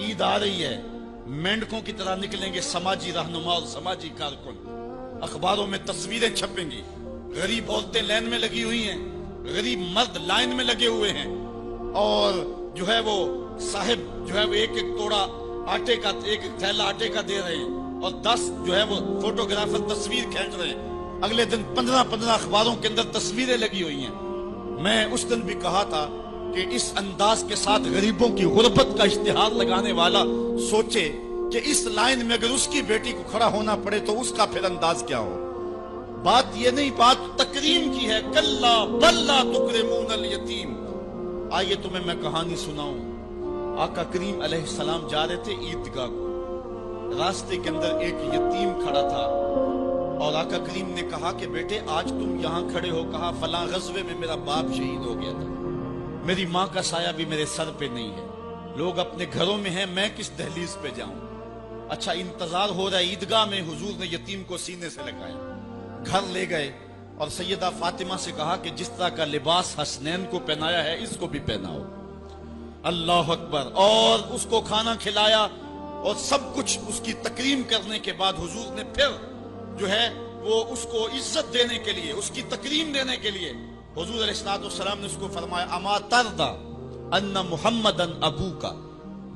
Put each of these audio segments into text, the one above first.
ईद आ रही है, मेंढकों की तरह निकलेंगे समाजी रहनुमा और समाजी कारकुन। अखबारों में तस्वीरें छपेंगी, गरीब औरतें लाइन में लगी हुई हैं, गरीब मर्द लाइन में लगे हुए हैं, और जो है वो साहिब जो है वो एक एक तोड़ा आटे का, एक एक थैला आटे का दे रहे हैं, और 10 जो है वो फोटोग्राफर तस्वीर खींच रहे हैं। अगले दिन 15-15 अखबारों के अंदर तस्वीरें लगी हुई हैं। मैं उस दिन भी कहा था कि इस अंदाज के साथ गरीबों की गुर्बत का इश्तिहार लगाने वाला सोचे कि इस लाइन में अगर उसकी बेटी को खड़ा होना पड़े तो उसका फिर अंदाज क्या हो। बात ये नहीं, बात तकरीम की है। कल्ला बल्ला तुकरिमूनल यतीम। आइए तुम्हें मैं कहानी सुनाऊं। आका करीम अलैहिस्सलाम जा रहे थे ईदगाह को, रास्ते के अंदर एक यतीम खड़ा था, और आका करीम ने कहा कि बेटे आज तुम यहाँ खड़े हो। कहा फलां गज़वे में मेरा बाप शहीद हो गया था, मेरी माँ का साया भी मेरे सर पे नहीं है, लोग अपने घरों में हैं, मैं किस दहलीज पे जाऊं। अच्छा इंतजार हो रहा है ईदगाह में। हुजूर ने यतीम को सीने से लगाया, घर ले गए और सैयदा फातिमा से कहा कि जिस तरह का लिबास हसनैन को पहनाया है इसको भी पहनाओ। अल्लाह अकबर। और उसको खाना खिलाया और सब कुछ उसकी तकरीम करने के बाद हुजूर ने फिर जो है वो उसको इज्जत देने के लिए, उसकी तकरीम देने के लिए हुजूर अलैहिस्सलाम ने उसको फरमाया अमा तरदा अन्ना मुहम्मदन अबू का।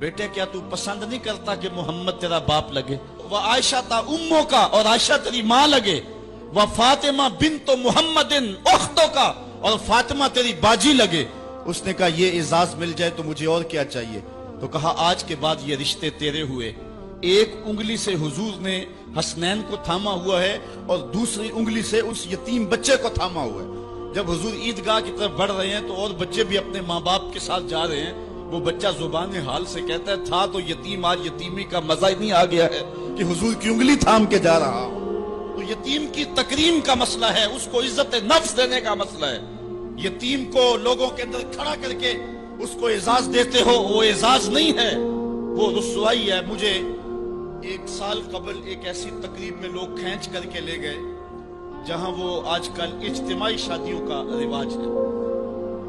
बेटे क्या तू पसंद नहीं करता कि मोहम्मद तेरा बाप लगे? वह आयशा ता उम्मो का, और आयशा तेरी माँ लगे। वह फातिमा बिन्तो मुहम्मदिन उख्तो का, और फातिमा तेरी बाजी लगे। उसने कहा ये इजाज मिल जाए तो मुझे और क्या चाहिए। तो कहा आज के बाद ये रिश्ते तेरे हुए। एक उंगली से हुजूर ने हसनैन को थामा हुआ है और दूसरी उंगली से उस यतीम बच्चे को थामा हुआ है। जब हुजूर ईदगाह की तरफ बढ़ रहे हैं तो और बच्चे भी अपने माँ बाप के साथ जा रहे हैं। वो बच्चा जुबान हाल से कहता है था तो यतीम, आज यतीमी का मजा ही नहीं आ गया है कि हुजूर की उंगली थाम के जा रहा हूं। तो यतीम की तकरीम का मसला है, उसको इज्जत नफ्स देने का मसला है। यतीम को लोगों के अंदर खड़ा करके उसको एजाज देते हो, वो एजाज नहीं है, वो रुसवाई है। मुझे 1 साल कबल एक ऐसी तकरीब में लोग खींच करके ले गए जहां वो आजकल इज्तिमाई शादियों का रिवाज है।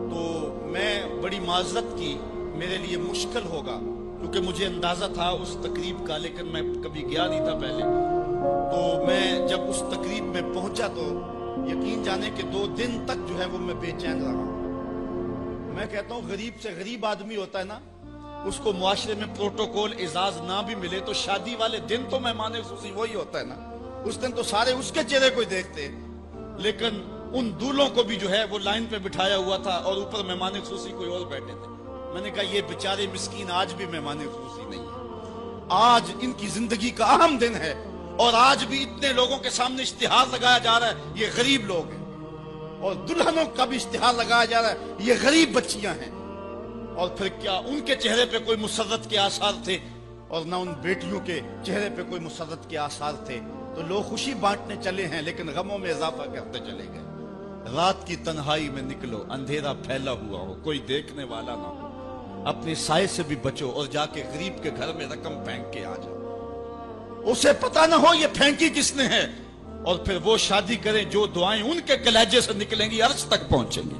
तो मैं बड़ी माजरत की, मेरे लिए मुश्किल होगा क्योंकि मुझे अंदाजा था उस तकरीब का, लेकिन मैं कभी गया नहीं था पहले। तो मैं जब उस तकरीब में पहुंचा तो यकीन जाने के 2 दिन तक जो है वो मैं बेचैन रहा। मैं कहता हूं गरीब से गरीब आदमी होता है ना, उसको मुआशरे में प्रोटोकॉल इजाज ना भी मिले तो शादी वाले दिन तो मेहमान खुसूसी वही होता है ना। उस दिन तो सारे उसके चेहरे को ही देखते हैं। लेकिन उन दूल्हों को भी जो है वो लाइन पे बिठाया हुआ था और ऊपर मेहमान खुसूसी कोई और बैठे थे। मैंने कहा ये बेचारे मिस्कीन आज भी मेहमान खुसूसी नहीं है, आज इनकी जिंदगी का अहम दिन है और आज भी इतने लोगों के सामने इश्तिहार लगाया जा रहा है ये गरीब लोग हैं, और दुल्हनों का भी इश्तिहार लगाया जा रहा है ये गरीब बच्चियां हैं। और फिर क्या उनके चेहरे पे कोई मुसर्रत के आसार थे और ना उन बेटियों के चेहरे पे कोई मुसर्रत के आसार थे। तो लोग खुशी बांटने चले हैं लेकिन गमों में इजाफा करते चले गए। रात की तन्हाई में निकलो, अंधेरा फैला हुआ हो, कोई देखने वाला ना हो, अपने साए से भी बचो और जाके गरीब के घर में रकम फेंक के आ जाओ, उसे पता ना हो ये फेंकी किसने है, और फिर वो शादी करें जो दुआएं उनके कलेजे से निकलेंगी अर्श तक पहुंचेंगी।